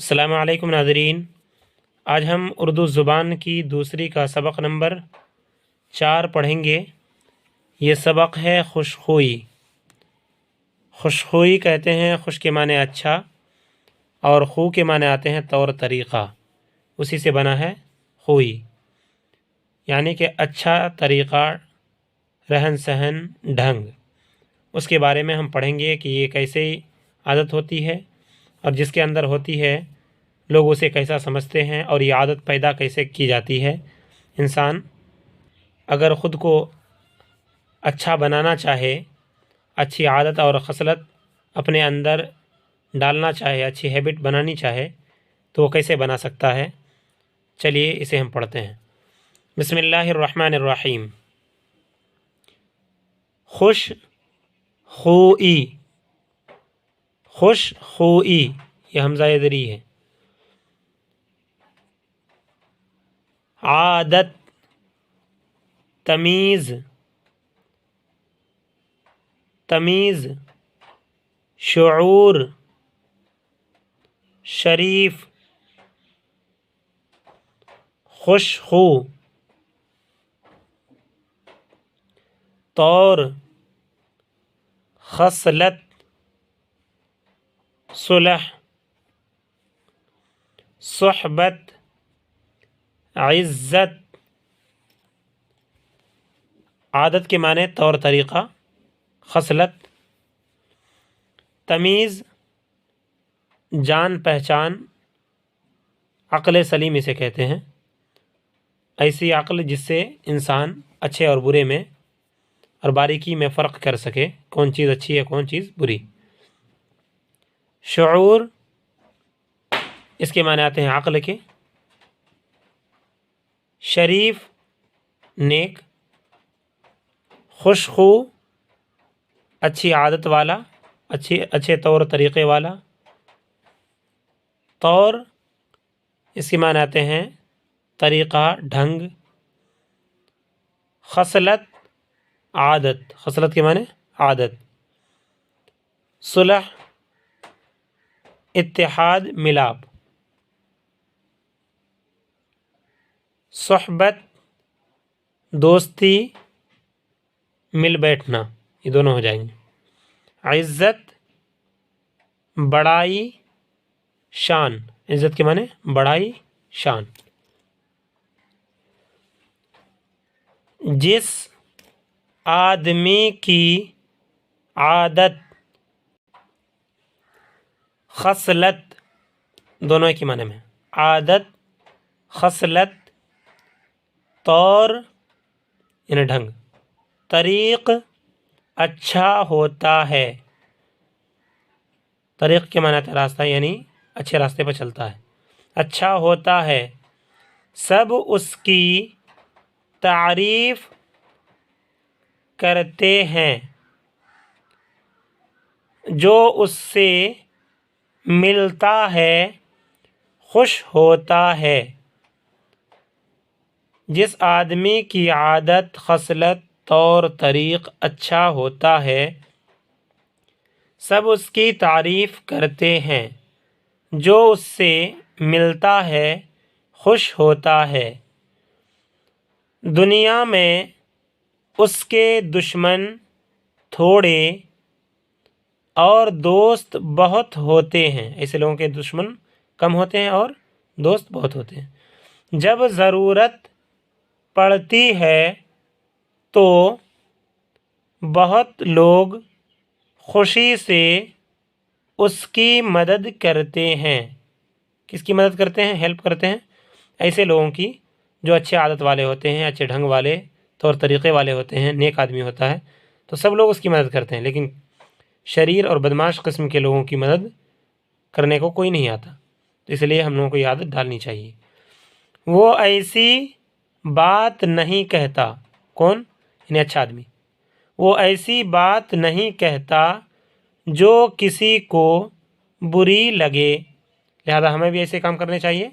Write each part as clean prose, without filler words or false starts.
السلام علیکم ناظرین، آج ہم اردو زبان کی دوسری کا سبق نمبر 4 پڑھیں گے۔ یہ سبق ہے خوشخوئی۔ خوشخوئی کہتے ہیں خوش کے معنی اچھا، اور خو کے معنی آتے ہیں طور طریقہ، اسی سے بنا ہے خوئی، یعنی کہ اچھا طریقہ، رہن سہن، ڈھنگ۔ اس کے بارے میں ہم پڑھیں گے کہ یہ کیسے عادت ہوتی ہے، اور جس کے اندر ہوتی ہے لوگ اسے کیسا سمجھتے ہیں، اور یہ عادت پیدا کیسے کی جاتی ہے۔ انسان اگر خود کو اچھا بنانا چاہے، اچھی عادت اور خصلت اپنے اندر ڈالنا چاہے، اچھی ہیبٹ بنانی چاہے، تو وہ کیسے بنا سکتا ہے؟ چلیے اسے ہم پڑھتے ہیں۔ بسم اللہ الرحمن الرحیم۔ خوش خوئی، خوش خوئی، یہ حمزہ زری ہے۔ عادت، تمیز، تمیز، شعور، شریف، خوش خو، طور، خصلت، صلح، صحبت، عزت۔ عادت کے معنی طور طریقہ، خصلت، تمیز، جان پہچان، عقل سلیم اسے کہتے ہیں، ایسی عقل جس سے انسان اچھے اور برے میں اور باریکی میں فرق کر سکے، کون چیز اچھی ہے کون چیز بری۔ شعور، اس کے معنی آتے ہیں عقل کے۔ شریف، نیک۔ خوش خو، اچھی عادت والا، اچھے طور طریقے والا۔ طور، اس کے معنی آتے ہیں طریقہ، ڈھنگ۔ خصلت، عادت، خصلت کے معنی عادت۔ صلح، اتحاد، ملاپ۔ صحبت، دوستی، مل بیٹھنا، یہ دونوں ہو جائیں گے۔ عزت، بڑائی، شان۔ عزت کے معنی بڑائی، شان۔ جس آدمی کی عادت، خصلت، دونوں ایک ہی معنی میں، عادت، خصلت، طور یعنی ڈھنگ، طریق، اچھا ہوتا ہے۔ طریق کے معنی آتا ہے راستہ، یعنی اچھے راستے پر چلتا ہے، اچھا ہوتا ہے۔ سب اس کی تعریف کرتے ہیں، جو اس سے ملتا ہے خوش ہوتا ہے۔ جس آدمی کی عادت، خصلت، طور طریق اچھا ہوتا ہے، سب اس کی تعریف کرتے ہیں، جو اس سے ملتا ہے خوش ہوتا ہے۔ دنیا میں اس کے دشمن تھوڑے اور دوست بہت ہوتے ہیں۔ ایسے لوگوں کے دشمن کم ہوتے ہیں اور دوست بہت ہوتے ہیں۔ جب ضرورت پڑتی ہے تو بہت لوگ خوشی سے اس کی مدد کرتے ہیں۔ کس کی مدد کرتے ہیں؟ ہیلپ کرتے ہیں ایسے لوگوں کی جو اچھے عادت والے ہوتے ہیں، اچھے ڈھنگ والے، طور طریقے والے ہوتے ہیں، نیک آدمی ہوتا ہے، تو سب لوگ اس کی مدد کرتے ہیں۔ لیکن شریر اور بدمعاش قسم کے لوگوں کی مدد کرنے کو کوئی نہیں آتا، تو اس لیے ہم لوگوں کو یہ عادت ڈالنی چاہیے۔ وہ ایسی بات نہیں کہتا، کون؟ یعنی اچھا آدمی۔ وہ ایسی بات نہیں کہتا جو کسی کو بری لگے، لہذا ہمیں بھی ایسے کام کرنے چاہیے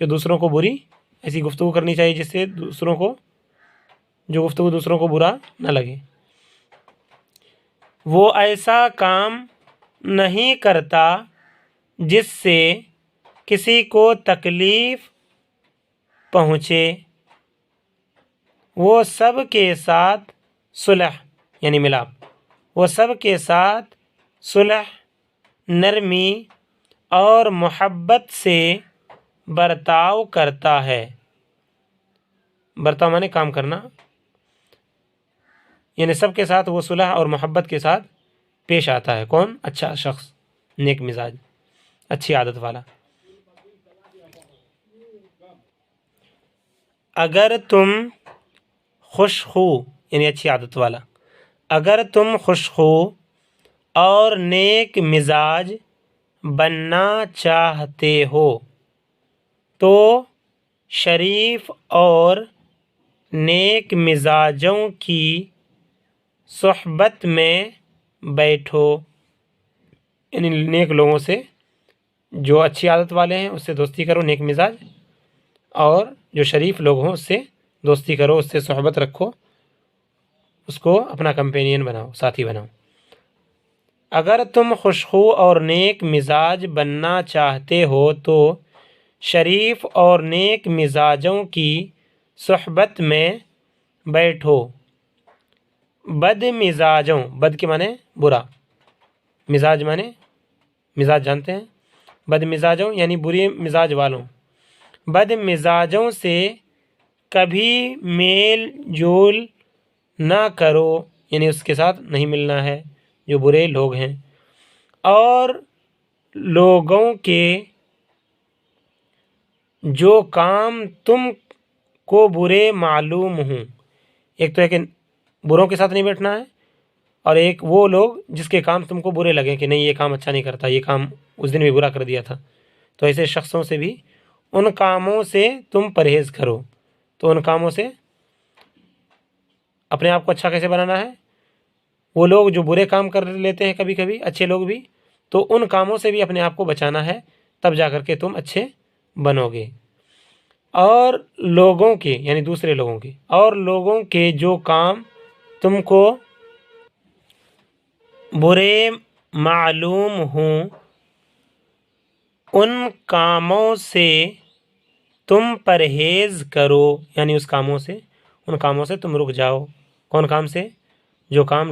جو دوسروں کو بری، ایسی گفتگو کرنی چاہیے جس سے جو گفتگو دوسروں کو برا نہ لگے۔ وہ ایسا کام نہیں کرتا جس سے کسی کو تکلیف پہنچے وہ سب کے ساتھ صلح یعنی ملاپ، وہ سب کے ساتھ صلح، نرمی اور محبت سے برتاؤ کرتا ہے۔ برتاؤ مانے کام کرنا، یعنی سب کے ساتھ وہ صلح اور محبت کے ساتھ پیش آتا ہے۔ کون؟ اچھا شخص، نیک مزاج، اچھی عادت والا۔ اگر تم خوش خو یعنی اچھی عادت والا، اگر تم خوش خو اور نیک مزاج بننا چاہتے ہو تو شریف اور نیک مزاجوں کی صحبت میں بیٹھو، یعنی نیک لوگوں سے، جو اچھی عادت والے ہیں اس سے دوستی کرو، نیک مزاج، اور جو شریف لوگ ہوں اس سے دوستی کرو، اس سے صحبت رکھو، اس کو اپنا کمپینین بناؤ، ساتھی بناؤ۔ اگر تم خوشخو اور نیک مزاج بننا چاہتے ہو تو شریف اور نیک مزاجوں کی صحبت میں بیٹھو۔ بد مزاجوں، بد کے معنی برا، مزاج معنی مزاج جانتے ہیں، بد مزاجوں یعنی بری مزاج والوں، بد مزاجوں سے کبھی میل جول نہ کرو، یعنی اس کے ساتھ نہیں ملنا ہے جو برے لوگ ہیں، اور لوگوں کے جو کام تم کو برے معلوم ہوں، ایک تو ہے کہ بروں کے ساتھ نہیں بیٹھنا ہے، اور ایک وہ لوگ جس کے کام تم کو برے لگیں کہ نہیں یہ کام اچھا نہیں کرتا، یہ کام اس دن بھی برا کر دیا تھا، تو ایسے شخصوں سے بھی ان کاموں سے تم پرہیز کرو۔ تو ان کاموں سے اپنے آپ کو اچھا کیسے بنانا ہے؟ وہ لوگ جو برے کام کر لیتے ہیں کبھی کبھی، اچھے لوگ بھی، تو ان کاموں سے بھی اپنے آپ کو بچانا ہے، تب جا کر کے تم اچھے بنو گے۔ اور لوگوں کے یعنی دوسرے لوگوں کے، اور لوگوں کے جو کام تم کو برے معلوم ہوں ان کاموں سے تم پرہیز کرو، یعنی اس کاموں سے، ان کاموں سے تم رک جاؤ۔ کون کام سے؟ جو کام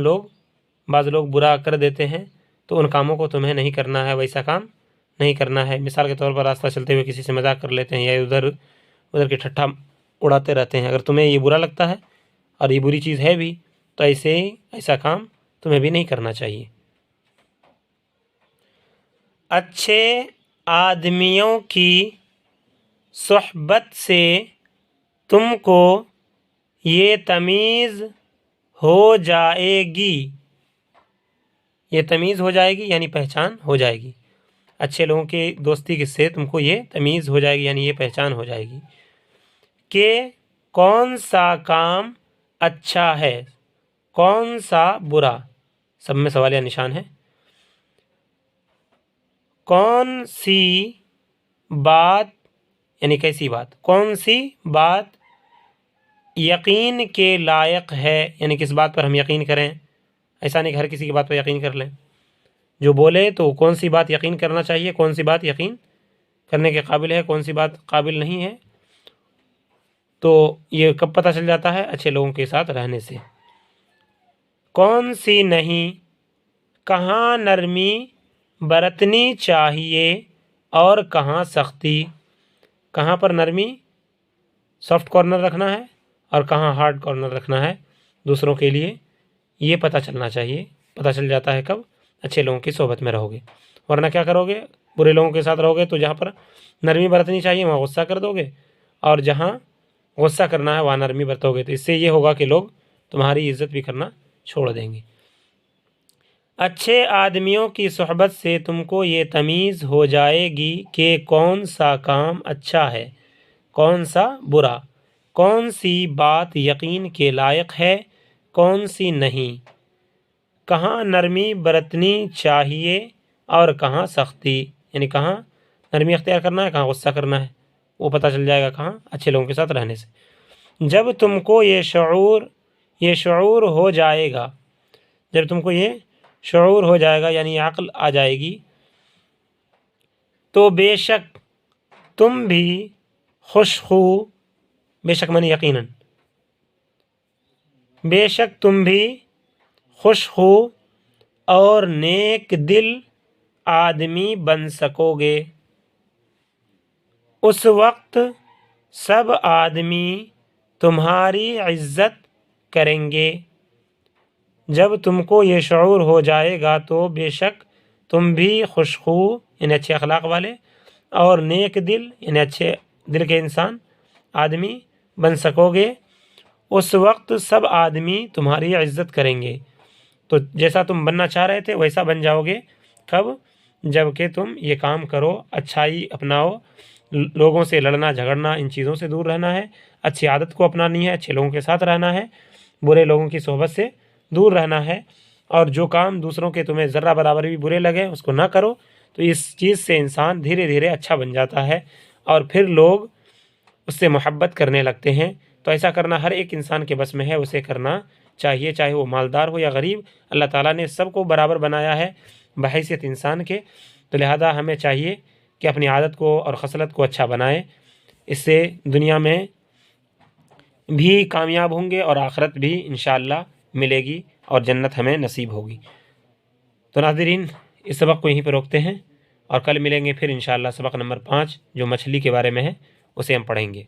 بعض لوگ برا کر دیتے ہیں تو ان کاموں کو تمہیں نہیں کرنا ہے، ویسا کام نہیں کرنا ہے۔ مثال کے طور پر راستہ چلتے ہوئے کسی سے مذاق کر لیتے ہیں یا ادھر کی ٹھٹھا اڑاتے رہتے ہیں، اگر تمہیں یہ برا لگتا ہے اور یہ بری چیز ہے بھی تو ایسا کام تمہیں بھی نہیں کرنا چاہیے۔ اچھے آدمیوں کی صحبت سے تم کو یہ تمیز ہو جائے گی، یہ تمیز ہو جائے گی یعنی پہچان ہو جائے گی، اچھے لوگوں کی دوستی سے تم کو یہ تمیز ہو جائے گی یعنی یہ پہچان ہو جائے گی کہ کون سا کام اچھا ہے، کون سا برا، سب میں سوالیہ نشان ہے، کون سی بات یعنی کیسی بات، کون سی بات یقین کے لائق ہے، یعنی کس بات پر ہم یقین کریں، ایسا نہیں کہ ہر کسی کی بات پر یقین کر لیں، جو بولے تو کون سی بات یقین کرنا چاہیے، کون سی بات یقین کرنے کے قابل ہے، کون سی بات قابل نہیں ہے، تو یہ کب پتہ چل جاتا ہے؟ اچھے لوگوں کے ساتھ رہنے سے۔ کون سی نہیں، کہاں نرمی برتنی چاہیے اور کہاں سختی، کہاں پر نرمی سافٹ کارنر رکھنا ہے اور کہاں ہارڈ کارنر رکھنا ہے دوسروں کے لیے، یہ پتہ چلنا چاہیے۔ پتہ چل جاتا ہے کب؟ اچھے لوگوں کی صحبت میں رہو گے، ورنہ کیا کرو گے؟ برے لوگوں کے ساتھ رہو گے تو جہاں پر نرمی برتنی چاہیے وہاں غصہ کر دو گے، اور جہاں غصہ کرنا ہے وہاں نرمی برتو گے، تو اس سے یہ ہوگا کہ لوگ تمہاری عزت بھی کرنا چھوڑ دیں گے۔ اچھے آدمیوں کی صحبت سے تم کو یہ تمیز ہو جائے گی کہ کون سا کام اچھا ہے، کون سا برا، کون سی بات یقین کے لائق ہے، کون سی نہیں، کہاں نرمی برتنی چاہیے اور کہاں سختی، یعنی کہاں نرمی اختیار کرنا ہے، کہاں غصہ کرنا ہے، وہ پتہ چل جائے گا کہاں؟ اچھے لوگوں کے ساتھ رہنے سے۔ جب تم کو یہ شعور ہو جائے گا، جب تم کو یہ شعور ہو جائے گا یعنی عقل آ جائے گی، تو بے شک تم بھی خوش خو، بے شک من یقیناً، بے شک تم بھی خوش خو اور نیک دل آدمی بن سکو گے، اس وقت سب آدمی تمہاری عزت کریں گے۔ جب تم کو یہ شعور ہو جائے گا تو بے شک تم بھی خوش خو یعنی اچھے اخلاق والے اور نیک دل یعنی اچھے دل کے انسان آدمی بن سکو گے، اس وقت سب آدمی تمہاری عزت کریں گے۔ تو جیسا تم بننا چاہ رہے تھے ویسا بن جاؤ گے، کب؟ جب کہ تم یہ کام کرو، اچھائی اپناؤ، لوگوں سے لڑنا جھگڑنا ان چیزوں سے دور رہنا ہے، اچھی عادت کو اپنانی ہے، اچھے لوگوں کے ساتھ رہنا ہے، برے لوگوں کی صحبت سے دور رہنا ہے، اور جو کام دوسروں کے تمہیں ذرہ برابر بھی برے لگے اس کو نہ کرو۔ تو اس چیز سے انسان دھیرے دھیرے اچھا بن جاتا ہے اور پھر لوگ اس سے محبت کرنے لگتے ہیں۔ تو ایسا کرنا ہر ایک انسان کے بس میں ہے، اسے کرنا چاہیے، چاہے وہ مالدار ہو یا غریب۔ اللہ تعالیٰ نے سب کو برابر بنایا ہے بحیثیت انسان کے، تو لہذا ہمیں چاہیے کہ اپنی عادت کو اور خصلت کو اچھا بنائیں، اس سے دنیا میں بھی کامیاب ہوں گے اور آخرت بھی انشاءاللہ ملے گی اور جنت ہمیں نصیب ہوگی۔ تو ناظرین اس سبق کو یہیں پہ روکتے ہیں اور کل ملیں گے پھر انشاءاللہ سبق نمبر 5 جو مچھلی کے بارے میں ہے اسے ہم پڑھیں گے۔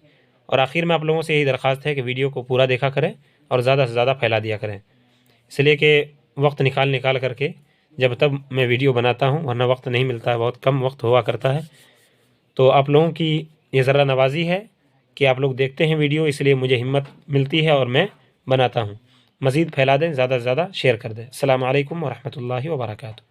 اور آخر میں آپ لوگوں سے یہی درخواست ہے کہ ویڈیو کو پورا دیکھا کریں اور زیادہ سے زیادہ پھیلا دیا کریں، اس لیے کہ وقت نکال کر کے جب تب میں ویڈیو بناتا ہوں، ورنہ وقت نہیں ملتا ہے، بہت کم وقت ہوا کرتا ہے۔ تو آپ لوگوں کی یہ ذرا نوازی ہے کہ آپ لوگ دیکھتے ہیں ویڈیو، اس لیے مجھے ہمت ملتی ہے اور میں بناتا ہوں۔ مزید پھیلا دیں، زیادہ سے زیادہ شیئر کر دیں۔ السلام علیکم ورحمۃ اللہ وبرکاتہ۔